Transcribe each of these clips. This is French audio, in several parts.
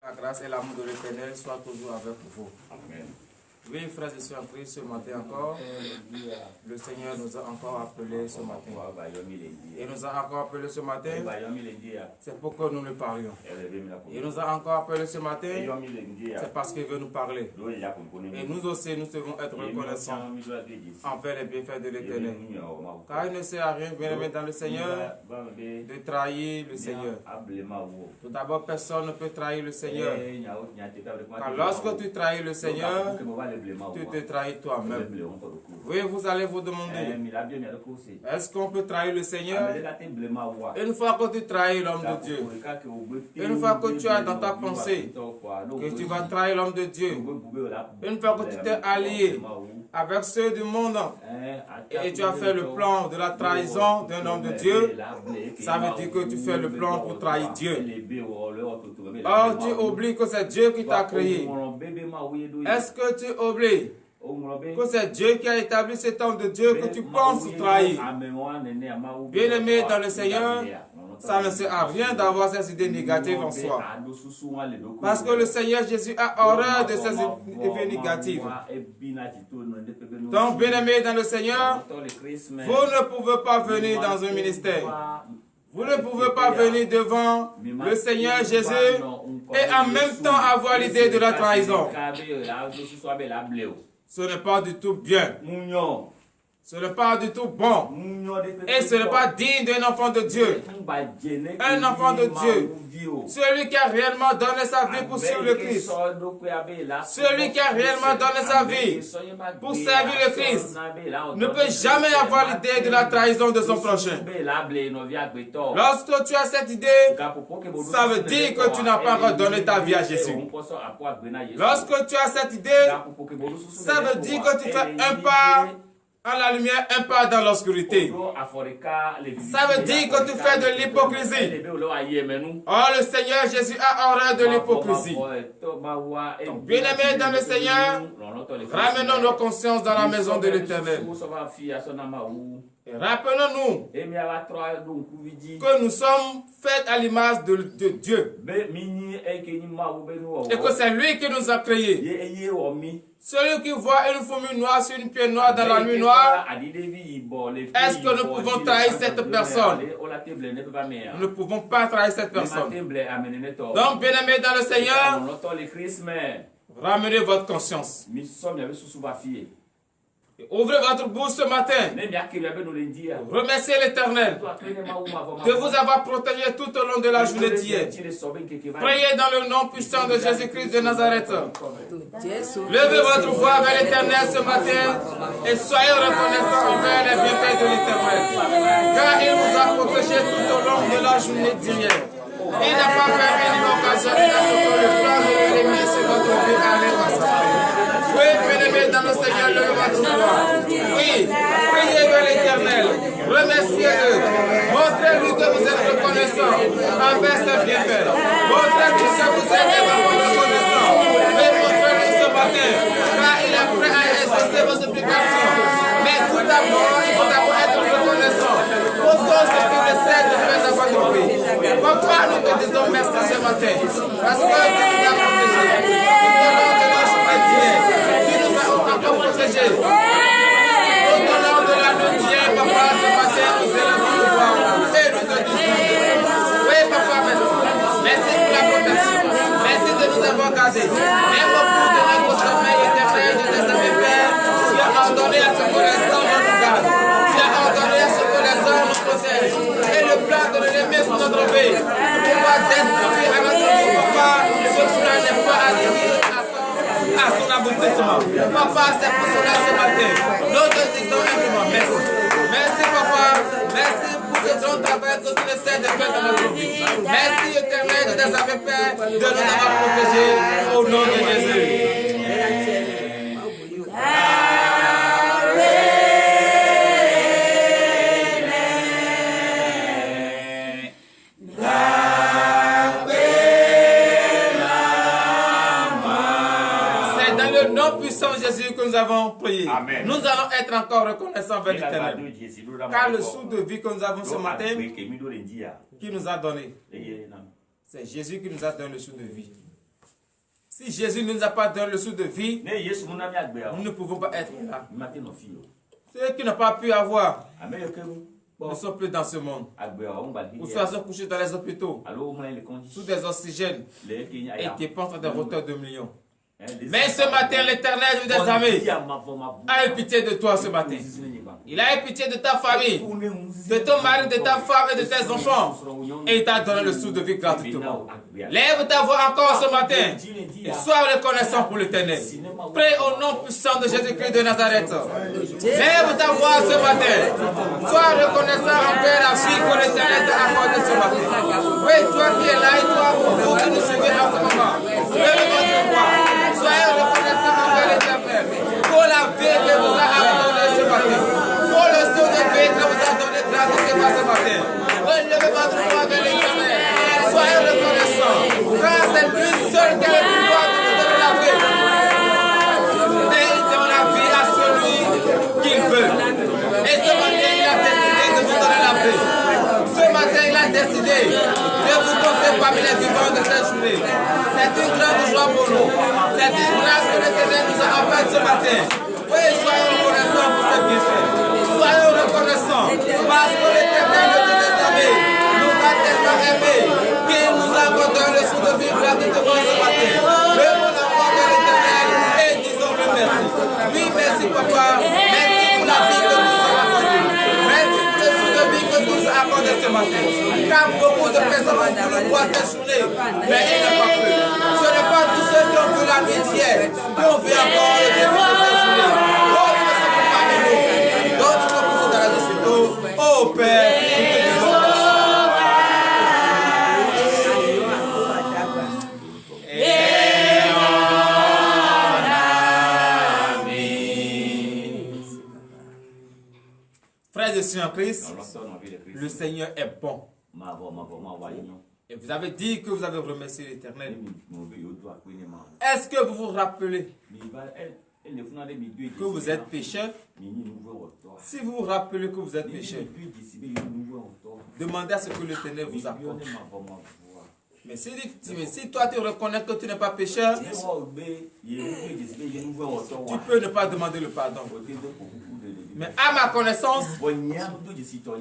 La grâce et l'amour de l'Éternel soient toujours avec vous. Amen. Oui, frères et sœurs en Christ, ce matin encore, le Seigneur nous a encore appelés ce matin. Il nous a encore appelés ce matin, c'est pour que nous le parlions. Il nous a encore appelés ce matin, c'est parce qu'il veut nous parler. Et nous aussi, nous devons être reconnaissants envers les bienfaits de l'Éternel. Car il ne sert à rien, bien aimé dans le Seigneur, de trahir le Seigneur. Tout d'abord, personne ne peut trahir le Seigneur. Car lorsque tu trahis le Seigneur, tu te trahis toi-même. Oui, vous allez vous demander, est-ce qu'on peut trahir le Seigneur? Une fois que tu trahis l'homme de Dieu, une fois que tu as dans ta pensée que tu vas trahir l'homme de Dieu, une fois que tu t'es allié avec ceux du monde et tu as fait le plan de la trahison d'un homme de Dieu, ça veut dire que tu fais le plan pour trahir Dieu. Or, tu oublies que c'est Dieu qui t'a créé. Est-ce que tu oublies que c'est Dieu qui a établi cet homme de Dieu que tu penses trahir? Bien-aimé dans le Seigneur, ça ne sert à rien d'avoir ces idées négatives en soi. Parce que le Seigneur Jésus a horreur de ces idées négatives. Donc, bien-aimé dans le Seigneur, vous ne pouvez pas venir dans un ministère. Vous ne pouvez pas venir devant le Seigneur Jésus et en même temps avoir l'idée de la trahison. Ce n'est pas du tout bien. Ce n'est pas du tout bon. Et ce n'est pas digne d'un enfant de Dieu. Un enfant de Dieu. Celui qui a réellement donné sa vie pour suivre le Christ. Celui qui a réellement donné sa vie pour servir le Christ ne peut jamais avoir l'idée de la trahison de son prochain. Lorsque tu as cette idée, ça veut dire que tu n'as pas encore donné ta vie à Jésus. Lorsque tu as cette idée, ça veut dire que tu fais un pas à la lumière, un pas dans l'obscurité. Ça veut dire que tu fais de l'hypocrisie. Oh, le Seigneur Jésus a horreur de l'hypocrisie. Donc, bien-aimés dans le Seigneur, ramenons nos consciences dans la maison de l'Éternel. Et rappelons-nous que nous sommes faits à l'image de Dieu. Et que c'est lui qui nous a créés. Celui qui voit une fourmi noire sur une pierre noire dans la nuit noire, est-ce que nous pouvons trahir cette personne? Nous ne pouvons pas trahir cette personne. Donc, bien-aimés dans le Seigneur, ramenez votre conscience. Ouvrez votre bouche ce matin. Remerciez l'Éternel de vous avoir protégé tout au long de la journée d'hier. Priez dans le nom puissant de Jésus-Christ de Nazareth. Levez votre voix vers l'Éternel ce matin et soyez reconnaissants envers les bienfaits de l'Éternel. Car il vous a protégé tout au long de la journée d'hier. Il n'a pas permis ni occasionné à ce que le plan de l'ennemi sur votre vie allait passer. Oui, bien-aimés dans le Seigneur, levez votre voix. Oui, priez vers l'Éternel. Remerciez-le. Montrez-lui que vous êtes reconnaissant envers ses bienfaits. Montrez-lui que vous êtes vraiment reconnaissant. Oui, montrez-lui ce matin, car il est prêt à exaucer vos supplications. Mais tout d'abord, il faut d'abord être reconnaissant pour tout ce qu'il essaie de faire dans votre vie. Pourquoi nous te disons merci ce matin? Parce que tu nous as protégés. Tout au long de la journée d'hier, tu nous as encore protégés. Tout au long de la nuit d'hier, papa, ce matin, nous élevons le voix et nous te disons oui, papa, merci. Merci pour la protection. Merci de nous avoir gardés. Même au bout de notre sommeil éternel, de tes amis pères, tu as ordonné à ce que les hommes nous gardent. Tu as ordonné à ce que les hommes nous protègent. Et le plan de l'ennemi sur notre vie, pour pas destruire à notre vie, papa, ce plan n'est pas arrivé à son aboutissement. Papa, c'est pour cela ce matin. Nous te disons simplement merci. Merci, papa. Merci pour ce grand travail que tu essaies de faire dans notre vie. Merci, éternel, de tes amis pères, de nous avoir protégés au nom de Jésus. Puissant Jésus que nous avons prié. Amen. Nous allons être encore reconnaissants vers l'Éternel. Car le souffle de vie que nous avons ce matin, qui nous a donné, c'est Jésus qui nous a donné le souffle de vie. Si Jésus ne nous a pas donné le souffle de vie, nous ne pouvons pas être là. Ceux qui n'ont pas pu avoir ne sont plus dans ce monde. Ou soit sont couchés dans les hôpitaux, sous des oxygènes, et dépensent des hauteurs de millions. Mais ce matin, l'Éternel des armées a eu pitié de toi ce matin. Il a eu pitié de ta famille, de ton mari, de ta femme et de tes enfants. Et il t'a donné le souffle de vie gratuitement. Lève ta voix encore ce matin et sois reconnaissant pour l'Éternel. Prie au nom puissant de Jésus-Christ de Nazareth. Lève ta voix ce matin. Sois reconnaissant envers la vie que l'Éternel t'a accordée ce matin. Oui, toi qui es là et toi, vous qui nous suivez en ce moment. Lève votre voix. Soyez reconnaissant envers l'Éternel pour la vie que vous a accordée ce matin. Pour le souffle de vie que vous a donné gratuitement ce matin. Relevez votre voix vers l'Éternel. Soyez reconnaissants, car c'est lui seul qui a le pouvoir de nous donner la vie. Et il donne la vie à celui qu'il veut. Et ce matin, il a décidé de vous donner la vie. Ce matin, il a décidé de vous compter parmi les vivants de cette journée. C'est une grande joie pour nous. C'est une grâce que l'Éternel nous a offerte ce matin. Oui, soyez reconnaissants pour ce bienfait. Soyez reconnaissants parce que l'Éternel des armées nous a tellement aimés qu'il nous a donné le souffle de vie gratuitement ce matin. Levons la voix vers l'Éternel et disons-le merci. Oui, merci papa. Merci pour la vie que nous avons accordée. Merci pour le souffle de vie que nous avons accordé ce matin. Car beaucoup de personnes ont voulu voir cette journée, mais ils n'ont pas pu. Ce n'est pas tous ceux qui ont vu la nuit hier qui ont vu encore le début de cette journée. D'autres ne sont pas parmi nous. D'autres sont poussés dans les hôpitaux. Oh Père, nous te disons merci. Frères et sœurs en Christ, le Seigneur est bon. Et vous avez dit que vous avez remercié l'Éternel. Est-ce que vous vous rappelez que vous êtes pécheur? Si vous vous rappelez que vous êtes pécheur, demandez à ce que l'Éternel vous accorde. Mais si toi tu reconnais que tu n'es pas pécheur, tu peux ne pas demander le pardon. Mais à ma connaissance,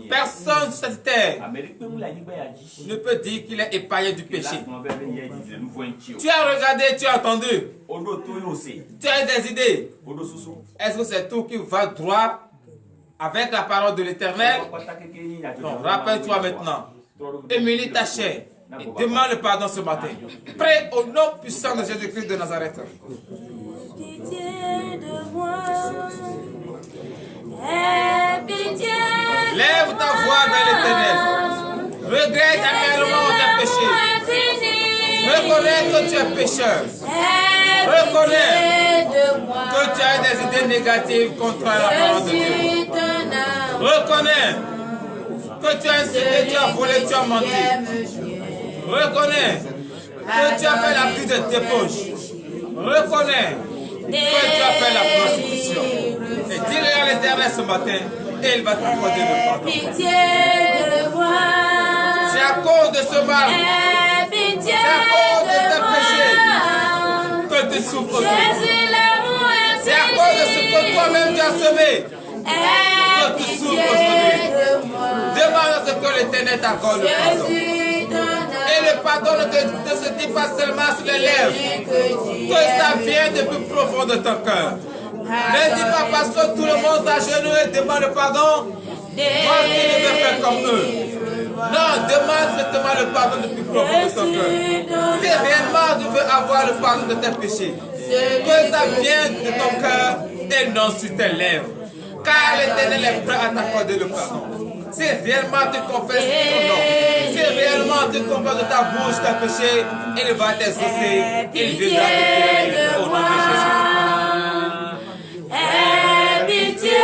personne sur cette terre ne peut dire qu'il est épargné du péché. Tu as regardé, tu as entendu, tu as des idées. Est-ce que c'est tout qui va droit avec la parole de l'Éternel? Non, rappelle-toi maintenant. Humilie ta chair et demande le pardon ce matin. Prie au nom puissant de Jésus-Christ de Nazareth. Lève ta voix vers l'Éternel. Regrette amèrement tes péchés. Reconnais que tu es pécheur. Reconnais que tu as des idées négatives contre la parole de Dieu. Reconnais que tu as insulté, tu as volé, tu as menti. Reconnais que tu as fait la pluie de tes poches. Reconnais que tu as fait la prostitution. Et dis-le à l'Éternel ce matin, et il va t'accorder le pardon. C'est à cause de ce mal, c'est à cause de ce péché que tu souffres aujourd'hui. C'est à cause de ce que toi-même tu as semé que tu souffres aujourd'hui. Demande à ce que l'Éternel t'accorde le pardon. Et le pardon ne se dit pas seulement sur les lèvres, que ça vient du plus profond de ton cœur. Ne dis pas parce que tout le monde s'agenouille et demande le pardon. Moi aussi je vais faire comme eux. Non, demande strictement le pardon du plus profond de ton cœur. Si réellement tu veux avoir le pardon de tes péchés, que ça vienne de ton cœur et non sur tes lèvres. Car l'Éternel est prêt à t'accorder le pardon. Si réellement tu confesses ton nom, si réellement tu confesses de ta bouche tes péchés, il va t'exaucer, il viendra te guérir au nom de Jésus. Aie pitié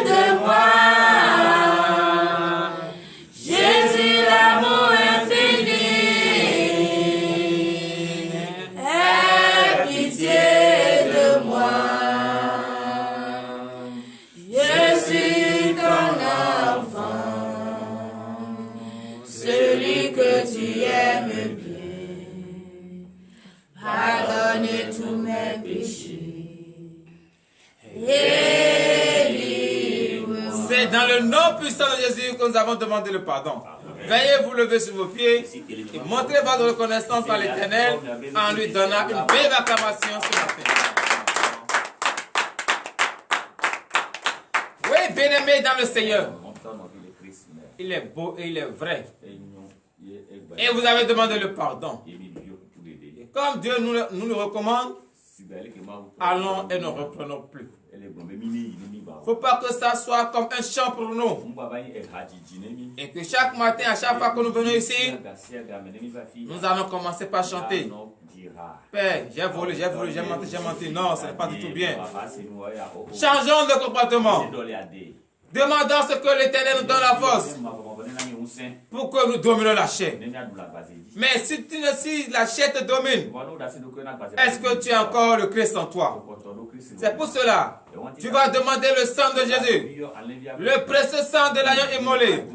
de moi, Jésus l'amour infini. Aie pitié de moi, je suis ton enfant, celui que tu aimes bien. Pardonne. pardonne tous mes péchés. C'est dans le nom puissant de Jésus que nous avons demandé le pardon. Veuillez vous lever sur vos pieds et montrez votre reconnaissance à l'Éternel en lui donnant une vive acclamation ce matin. Oui, bien-aimé dans le Seigneur. Il est beau et il est vrai. Et vous avez demandé le pardon. Et comme Dieu nous le recommande, allons et ne reprenons plus. Il ne faut pas que ça soit comme un chant pour nous. Et que chaque matin, à chaque fois que nous venons ici, nous allons commencer par chanter. Père, j'ai volé, j'ai menti. Non, ce n'est pas du tout bien. Changeons de comportement. Demandons ce que l'Éternel nous donne la force pour que nous dominions la chair. Mais si la chair te domine, est-ce que tu as encore le Christ en toi? C'est pour cela, tu vas demander le sang de Jésus, le précieux sang de l'agneau immolé,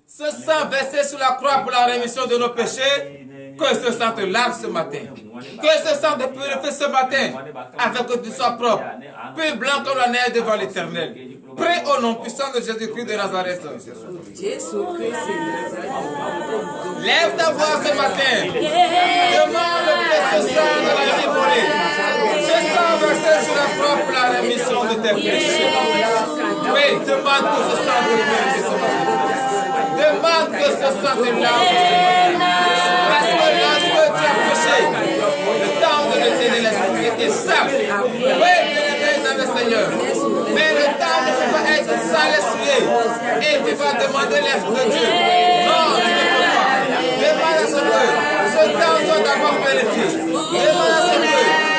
ce sang versé sur la croix pour la rémission de nos péchés. Que ce sang te lave ce matin. Que ce sang te purifie ce matin, afin que tu sois propre, plus blanc comme la neige devant l'Éternel. Prie au nom puissant de Jésus-Christ de Nazareth. Lève ta voix ce matin. Demande le précieux sang de l'agneau immolé. Ce sang versé sur la croix pour la rémission de tes péchés. Oui, demande que ce sang te purifie ce matin. Demande que ce sang te lave ce matin. Parce que lorsque tu as péché, le temps de l'éternel l'esprit est sale. Oui, bien-aimé dans le Seigneur. Mais le temps ne peut pas être sale essuyé. Et tu vas demander l'esprit de Dieu. Non, tu ne peux pas. Demande à ce que ce temps soit d'abord vérifié. Demande à ce que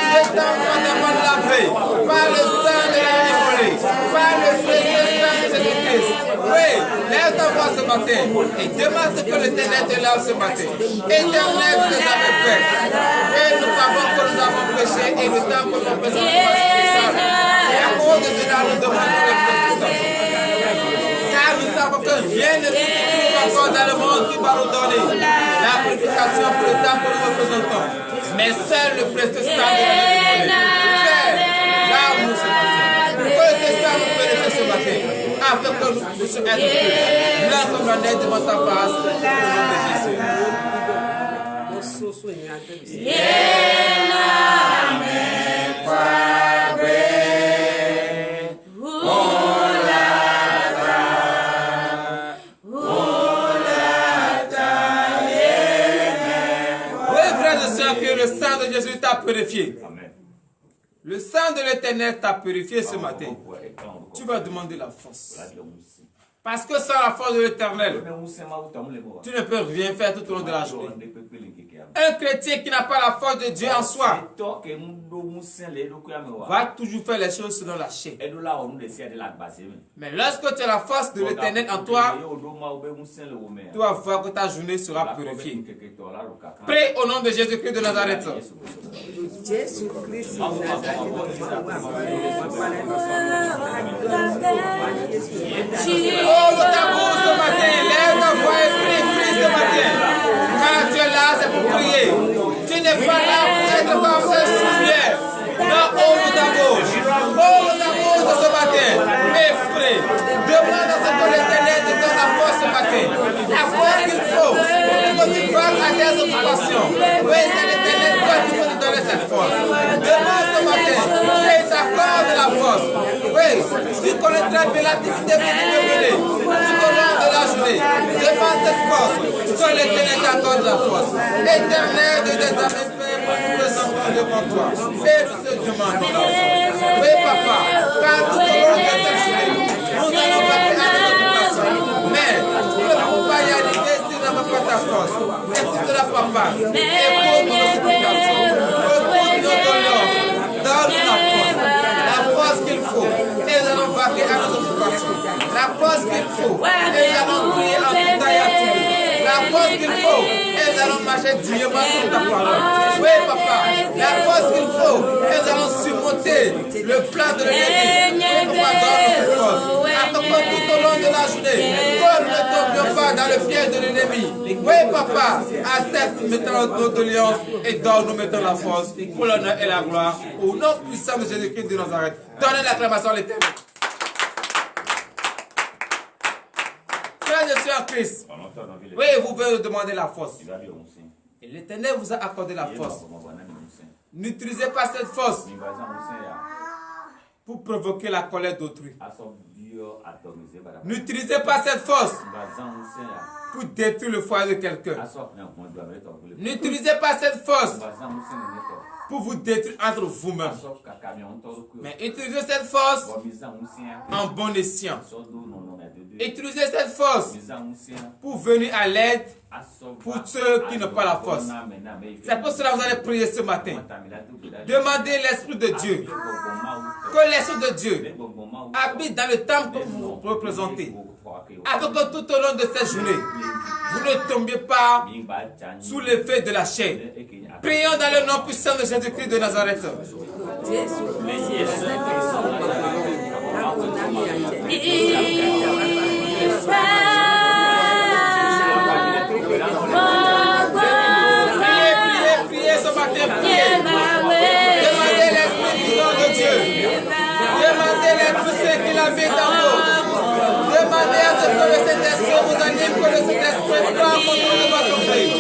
ce temps soit d'abord lavé par le sang de la immolé, par le précieux sang de Jésus-Christ. Oui, lève ta voix ce matin et demande ce que l'Éternel te lave ce matin. Éternel, tu les avais fait. Et nous savons que nous avons péché et le temps que nous faisons pour et à cause de cela, nous demandons le précieux. Car nous savons que rien ne se trouve encore dans le monde qui va nous donner la purification pour le temps que nous représentons. Mais seul le précieux sang de l'Éternel. Père, lave-nous ce matin. Que le sang nous purifie ce matin. Afin que nous puissions être plus blancs comme la neige devant ta face. Au nom de Jésus. Que le sang de Jésus t'a purifié. Amen. Le sang de l'Éternel t'a purifié ce matin. Tu vas demander la force. Parce que sans la force de l'Éternel, tu ne peux rien faire tout au long de la journée. Un chrétien qui n'a pas la force de Dieu en soi va toujours faire les choses selon la chair. Mais lorsque tu as la force de l'Éternel en toi, tu vas voir que ta journée sera purifiée. Prie au nom de Jésus-Christ de Nazareth. Jésus-Christ de Oh, le tambour ce matin, lève ta voix et prie ce matin. Quand tu es là, c'est pour prier. Tu n'es pas là pour être comme un soulier. Non, oh, le tambour. Oh, le tambour de ce matin. Et prie. Demande à ce que l'Éternel te donne la force ce matin. La force qu'il faut pour que tu parles à tes occupations. Oui, c'est l'Éternel qui peut te donner cette force. Demande ce matin et t'accorde la force. Oui, tu connais très bien l'activité que tu peux mener tout au long de la journée. Demande cette force, que l'Éternel t'accorde la force. Éternel de tes amis, Père, nous présentons devant toi. Et nous te demandons la force. Oui, papa, car tout au long de cette journée, nous allons passer à notre occupation. Mais tu ne peux pas y arriver si nous n'avons pas ta force. C'est pour cela, papa, écoute nos supplications. Écoute nos doléances. Donne-nous la force qu'il faut. Et nous allons vaquer à nos occupations. La force qu'il faut. Et nous allons prier en tout temps et à tout lieu. La force qu'il faut. Et nous allons marcher dignement sur ta parole. Oui, papa. La force qu'il faut. Et nous allons surmonter le plan de l'ennemi. Et nous allons donner cette force. Afin que tout au long de la journée, comme ne tombions pas pas dans le piège de l'ennemi. Oui, papa, accepte maintenant notre alliance et donne-nous maintenant la force pour l'honneur et la gloire. Au nom puissant de Jésus-Christ de Nazareth. Donnez l'acclamation à l'Éternel. Frère, je suis en Christ. Oui, vous pouvez demander la force. Et l'Éternel vous a accordé la force. N'utilisez pas cette force pour provoquer la colère d'autrui. N'utilisez pas cette force pour détruire le foyer de quelqu'un. N'utilisez pas cette force pour vous détruire entre vous-même. Mais utilisez cette force en bon escient. Utilisez cette force pour venir à l'aide pour ceux qui n'ont pas la force. C'est pour cela que vous allez prier ce matin. Demandez l'Esprit de Dieu. Que l'Esprit de Dieu habite dans le temple que vous représentez. Afin que tout au long de cette journée, vous ne tombiez pas sous l'effet de la chair. Prions dans le nom puissant de Jésus-Christ de Nazareth. Priez ce matin, priez. Demandez l'Esprit vivant de Dieu. Demandez l'Esprit Saint qu'il habite en vous. Demandez à ce que le Saint-Esprit vous anime, que le Saint-Esprit prend contrôle de votre vie.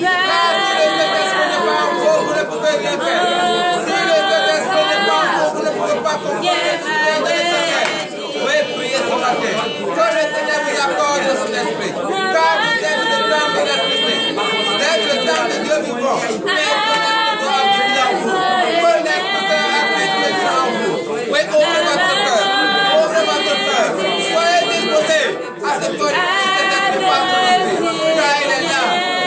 Car si le Saint-Esprit n'est pas en vous, vous ne pouvez rien faire. Si le Saint-Esprit n'est pas en vous, vous ne pouvez pas comprendre le mystère de l'Éternel. Oui, priez ce matin. Que l'Éternel vous accorde son esprit. Car vous êtes le temple de l'Esprit Saint. Vous êtes le temple de Dieu vivant. Et son esprit sera brillé en vous. Que l'Esprit Saint habite maintenant en vous. Oui, ouvrez votre cœur. Ouvrez votre cœur. Soyez disposés à ce que cet esprit passe sur vous. Car il est là.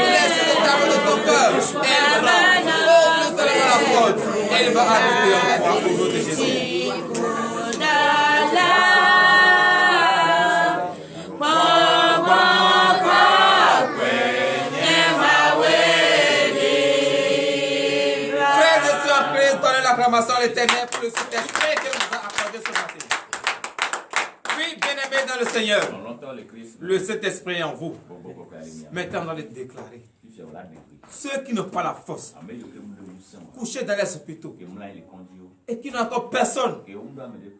Il est sur le tableau de ton cœur. Et il prend. Ouvre seulement la porte. Et il va habiter en toi au nom de Jésus. L'acclamation à l'Éternel pour le Saint-Esprit qu'il nous a accordé ce matin. Oui, bien-aimés dans le Seigneur, le Saint-Esprit est en vous. Maintenant, on va le déclarer. Ceux qui n'ont pas la force, couchés dans les hôpitaux, et qui n'ont encore personne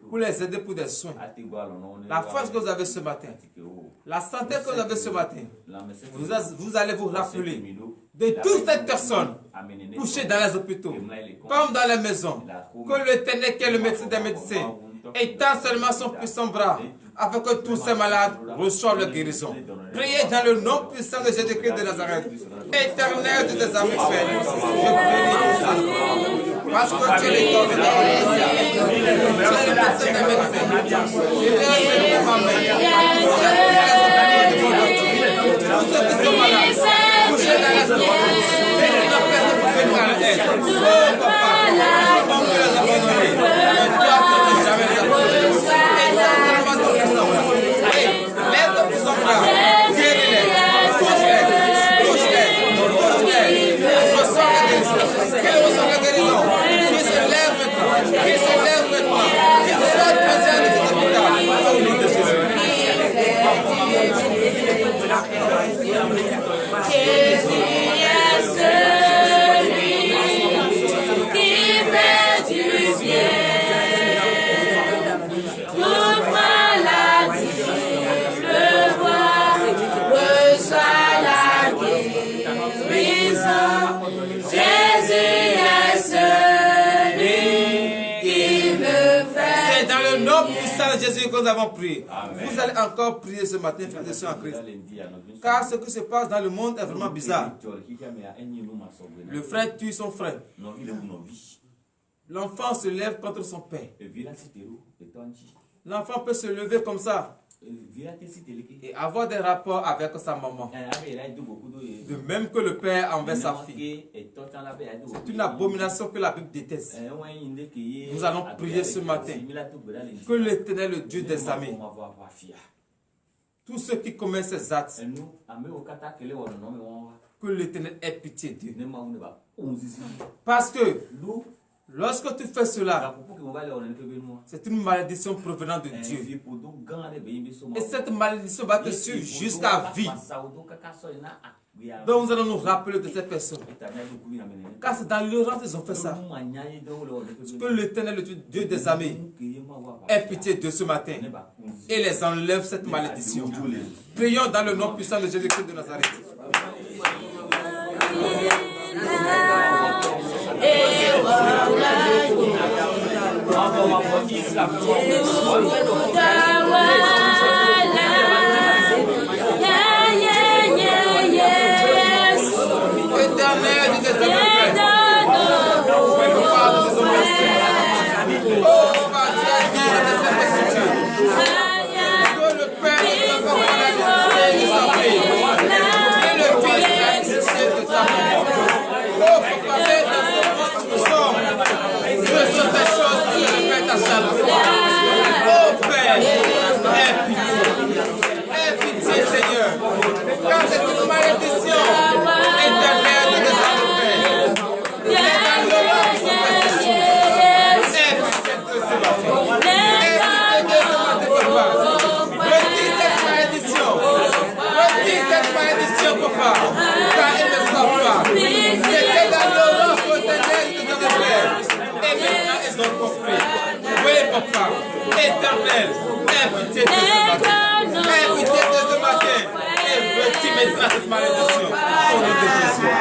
pour les aider pour des soins. La force que vous avez ce matin, la santé que vous avez ce matin, vous allez vous rappeler de toutes ces personnes couchées dans les hôpitaux, comme dans les maisons, que l'Éternel qui est le médecin des médecins étend seulement son puissant bras, afin que tous ces malades reçoivent leur guérison. Priez dans le nom puissant de Jésus-Christ de Nazareth. Éternel de tes amis frères, je bénis pour ça. Parce que tu es l'école de la tu es le médecin des médecins. Tu es le ma tous ceux qui sont malades, couchés dans les hôpitaux, et qui n'ont personne pour venir à l'aide. Oh papa, je ne peux les abandonner. Mais toi, tu ne jamais les abandonner. Et dans seulement ton puissant bras. Oui, lève ton puissant bras. Guéris-les. Touche-les. Touche-les. Touche-les. Reçois la guérison. Qu'ils reçoivent la guérison. Qu'ils se lèvent maintenant. Qu'ils se lèvent maintenant. Qu'ils sortent maintenant de cet hôpital. Au nom de Jésus. Jésus est celui qui fait du bien. Toute maladie, le voir, reçoit la guérison. Jésus est celui qui me fait. C'est dans le nom puissant de Jésus que nous avons prié. Vous allez encore prier ce matin, frères et sœurs en Christ. Car ce qui se passe dans le monde est vraiment bizarre. Le frère tue son frère. L'enfant se lève contre son père. L'enfant peut se lever comme ça et avoir des rapports avec sa maman. De même que le père envers sa fille. C'est une abomination que la Bible déteste. Nous allons prier ce matin que l'Éternel, le Dieu des armées, tous ceux qui commettent ces actes, que l'Éternel ait pitié d'eux. Parce que Lorsque tu fais cela, c'est une malédiction provenant de Dieu. Et cette malédiction va te suivre jusqu'à vie. Donc nous allons nous rappeler de ces personnes. Car c'est dans l'ignorance qu'ils ont fait ça. Que l'Éternel, le Dieu des armées, ait pitié de ce matin et les enlève cette malédiction. Prions dans le nom puissant de Jésus-Christ de Nazareth. Éternel, aie pitié de ce matin et retire maintenant cette malédiction au nom de Jésus.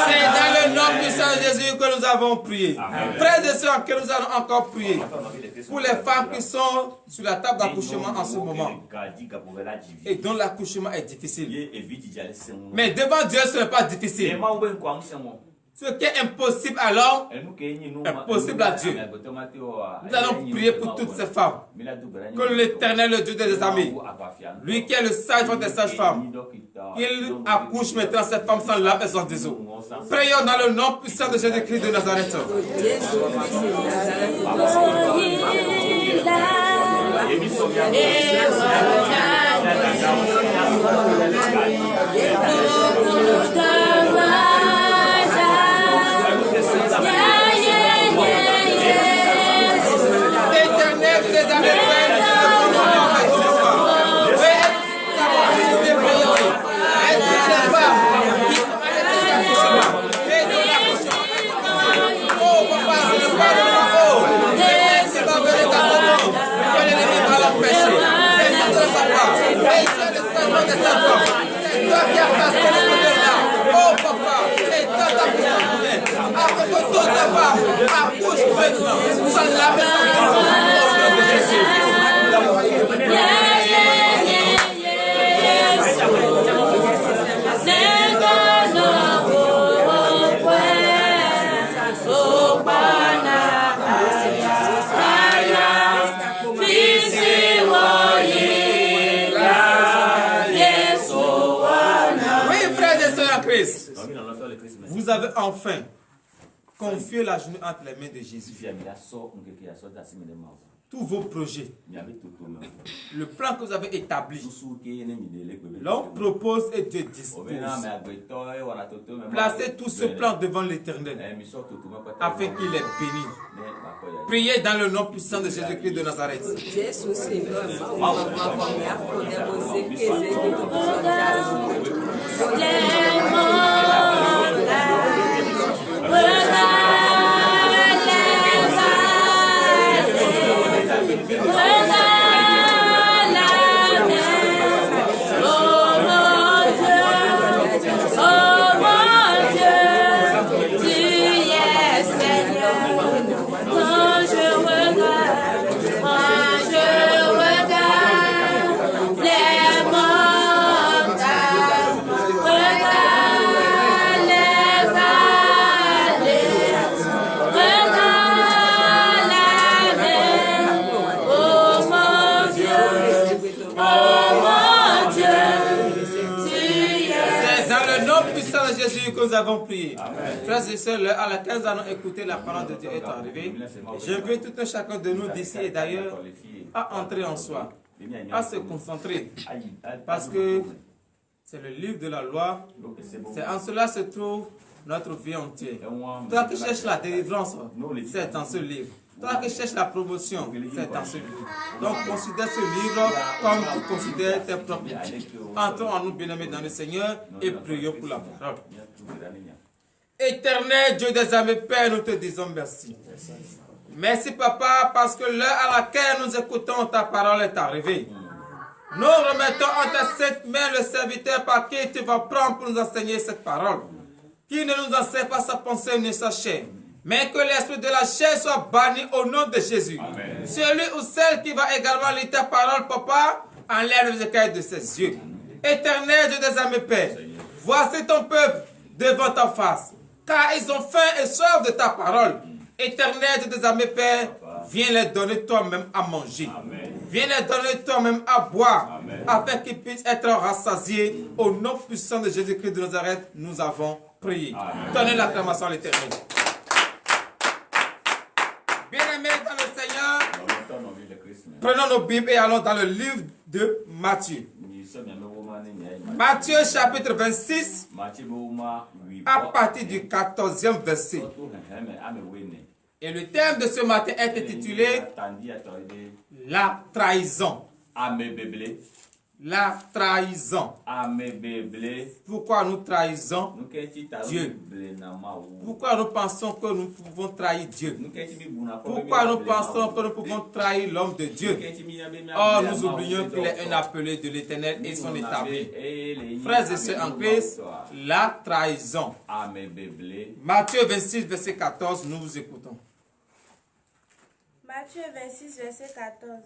C'est dans le nom puissant de Jésus que nous avons prié. Frères et sœurs, que nous allons encore prier pour les femmes qui sont sur la table d'accouchement en ce moment et dont l'accouchement est difficile. Mais devant Dieu, ce n'est pas difficile. Ce qui est impossible alors est possible à Dieu. Nous allons prier pour toutes ces femmes. Que l'Éternel, le Dieu des armées, lui qui est le sage des sages-femmes, qu'il accouche maintenant cette femme sans l'âme et sans des eaux. Prions dans le nom puissant de Jésus-Christ de Nazareth. Vous avez enfin confié la journée entre les mains de Jésus. Tous vos projets, le plan que vous avez établi, l'on propose et Dieu dispose. Placez tout ce plan devant l'Éternel afin qu'il est béni. Priez dans le nom puissant de Jésus-Christ de Nazareth. Jésus que nous avons prié. Frères et sœurs, à la 15 allons écouter la parole de Dieu est arrivée. J'invite tout un chacun de nous d'ici et d'ailleurs à entrer en soi, à se concentrer. Parce que C'est le livre de la loi. C'est en cela se trouve notre vie entière. Toi qui cherches la délivrance, c'est dans ce livre. Toi qui cherches la promotion, c'est dans ce livre. Donc considère ce livre comme tu considères tes propres vies. Entrons en nous, bien-aimés, dans le Seigneur et prions pour la parole. Éternel Dieu des armées, Père, nous te disons merci. Merci, Papa, parce que l'heure à laquelle nous écoutons ta parole est arrivée. Nous remettons en ta sainte main le serviteur par qui tu vas prendre pour nous enseigner cette parole. Qui ne nous enseigne pas sa pensée ni sa chair, mais que l'esprit de la chair soit banni au nom de Jésus. Amen. Celui ou celle qui va également lire ta parole, Papa, enlève les écailles de ses yeux. Éternel Dieu des armées, Père, voici ton peuple devant ta face, car ils ont faim et soif de ta parole. Éternel Dieu des armées, Père, viens les donner toi-même à manger. Amen. Viens les donner toi-même à boire, amen, afin qu'ils puissent être rassasiés. Au nom puissant de Jésus-Christ de Nazareth, nous avons prié. Donnez l'acclamation à l'Éternel. Bien-aimés dans le Seigneur, prenons nos Bibles et allons dans le livre de Matthieu. Matthieu chapitre 26, à partir du 14e verset. Et le thème de ce matin est intitulé La trahison. La trahison. Pourquoi nous trahissons Dieu? Pourquoi nous pensons que nous pouvons trahir Dieu? Pourquoi nous pensons que nous pouvons trahir l'homme de Dieu? Or, nous oublions qu'il est un appelé de l'Éternel et son établi. Frères et sœurs en Christ, la trahison. Matthieu 26, verset 14, nous vous écoutons. Matthieu 26, verset 14.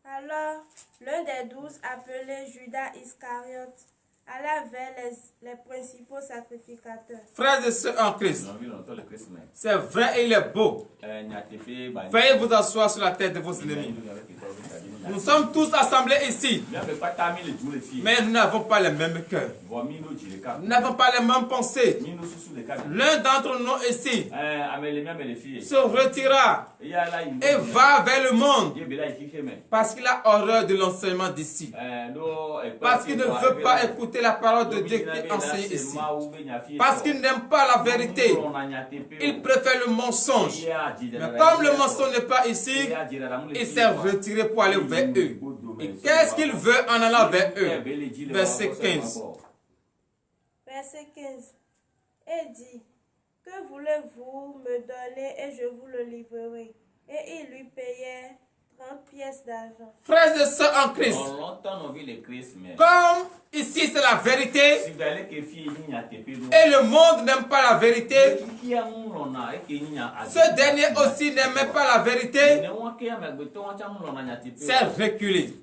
Alors, l'un des 12, appelé Judas Iscariote, alla vers les principaux sacrificateurs. Frères et sœurs en Christ, c'est vrai et il est beau. Veuillez vous asseoir sur la tête de vos ennemis. Nous sommes tous assemblés ici, mais nous n'avons pas les mêmes cœurs. Nous n'avons pas les mêmes pensées. L'un d'entre nous ici se retira et va vers le monde parce qu'il a horreur de l'enseignement d'ici. Parce qu'il ne veut pas écouter la parole de Dieu qui est enseignée ici. Parce qu'il n'aime pas la vérité. Il préfère le mensonge. Mais comme le mensonge n'est pas ici, il s'est retiré pour aller vers eux. Et qu'est-ce qu'il veut en allant vers eux? Verset 15. Verset 15. Et dit, que voulez-vous me donner et je vous le livrerai. Et il lui payait 30 pièces d'argent. Frères et sœurs en Christ, comme ici c'est la vérité, et le monde n'aime pas la vérité, ce dernier aussi n'aimait pas la vérité, c'est reculer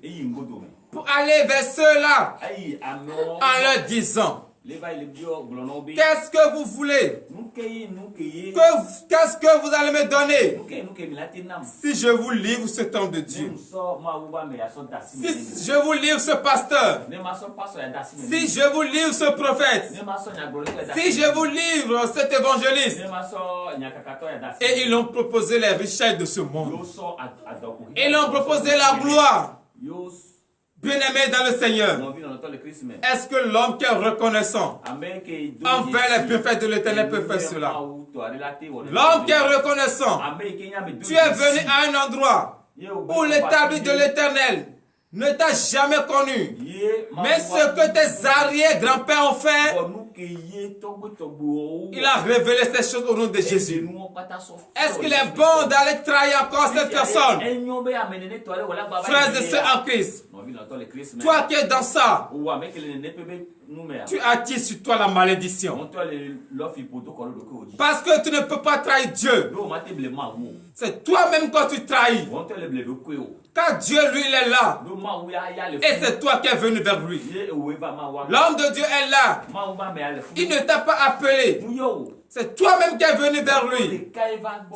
pour aller vers ceux-là en leur disant, qu'est-ce que vous voulez? Qu'est-ce que vous allez me donner si je vous livre ce temps de Dieu? Si je vous livre ce pasteur? Si je vous livre ce prophète? Si je vous livre cet évangéliste? Et ils ont proposé les richesses de ce monde. Ils ont proposé la gloire. Bien-aimé dans le Seigneur, est-ce que l'homme qui est reconnaissant envers les bienfaits de l'Éternel peut faire cela? L'homme qui est reconnaissant, tu es venu à un endroit où l'établi de l'Éternel ne t'a jamais connu. Mais ce que tes arrière-grands-pères ont fait, il a révélé ces choses au nom de Jésus. Est-ce qu'il est bon d'aller trahir encore cette personne? Frères et sœurs en Christ, toi qui es dans ça, tu attires sur toi la malédiction. Parce que tu ne peux pas trahir Dieu. C'est toi-même quand tu trahis. Car Dieu, lui, il est là. Et c'est toi qui es venu vers lui. L'homme de Dieu est là. Il ne t'a pas appelé. C'est toi-même qui es venu vers lui.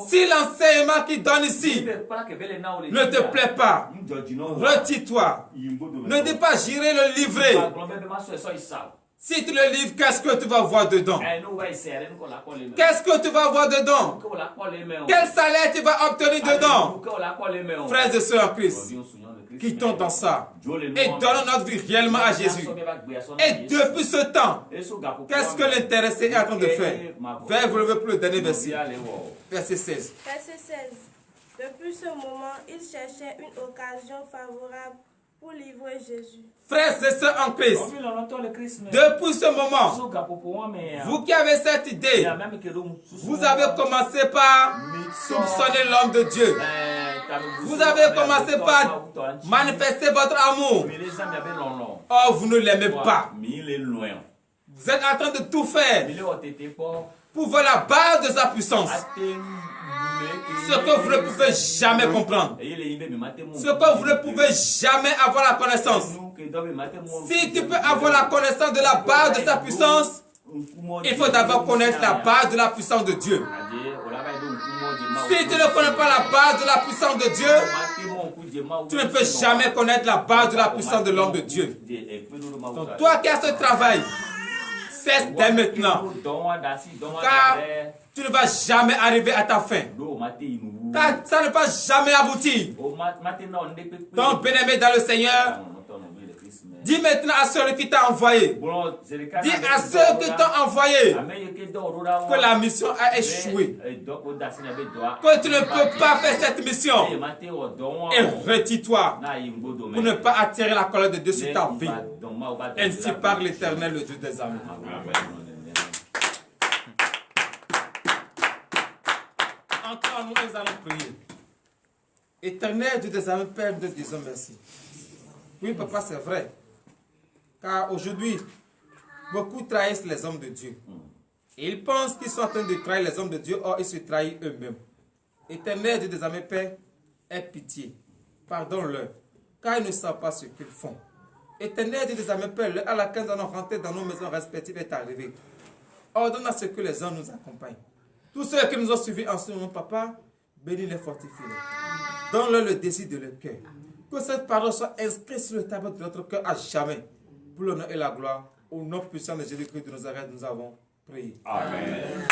Si l'enseignement qu'il donne ici ne te plaît pas, retire-toi. Ne dis pas j'irai le livrer. Si tu le livres, qu'est-ce que tu vas voir dedans? Qu'est-ce que tu vas voir dedans? Quel salaire tu vas obtenir dedans? Frères et sœurs en Christ, quittons dans ça et donnons notre vie réellement à Jésus. Et depuis ce temps, qu'est-ce que l'intéressé est en train de faire? Veuillez vous lever pour le dernier verset. Verset 16. Verset 16. Depuis ce moment, il cherchait une occasion favorable pour livrer Jésus. Frères et sœurs en Christ, depuis ce moment, vous qui avez cette idée, vous avez commencé par soupçonner l'homme de Dieu. Vous avez commencé par manifester votre amour. Oh, vous ne l'aimez pas. Vous êtes en train de tout faire pour voir la base de sa puissance. Ce que vous ne pouvez jamais comprendre. Ce que vous ne pouvez jamais avoir la connaissance. Si tu peux avoir la connaissance de la base de sa puissance, il faut d'abord connaître la base de la puissance de Dieu. Si tu ne connais pas la base de la puissance de Dieu, tu ne peux jamais connaître la base de la puissance de l'homme de Dieu. Donc toi qui as ce travail, cesse dès maintenant. Car tu ne vas jamais arriver à ta fin. Car ça ne va jamais aboutir. Donc, bien-aimé dans le Seigneur, dis maintenant à celui qui t'a envoyé. Dis à ceux qui t'ont envoyé que la mission a échoué. Que tu ne peux pas faire cette mission. Et retire-toi pour ne pas attirer la colère de Dieu sur ta vie. Ainsi parle l'Éternel, le Dieu des armées. Encore nous allons prier. Éternel Dieu des armées, Père, nous te disons merci. Oui, papa, c'est vrai. Car aujourd'hui, beaucoup trahissent les hommes de Dieu. Et ils pensent qu'ils sont en train de trahir les hommes de Dieu, or ils se trahissent eux-mêmes. Éternel Dieu des armées, Père, aie pitié. Pardonne-leur, car ils ne savent pas ce qu'ils font. Éternel Dieu des armées, Père, l'heure à laquelle nous allons rentrer dans nos maisons respectives est arrivée. Ordonne à ce que les hommes nous accompagnent. Tous ceux qui nous ont suivis en ce moment, papa, bénis-les, fortifie-les. Donne-leur le désir de leur cœur. Que cette parole soit inscrite sur le tableau de notre cœur à jamais. Pour l'honneur et la gloire, au nom puissant de Jésus-Christ de Nazareth, nous avons prié. Amen.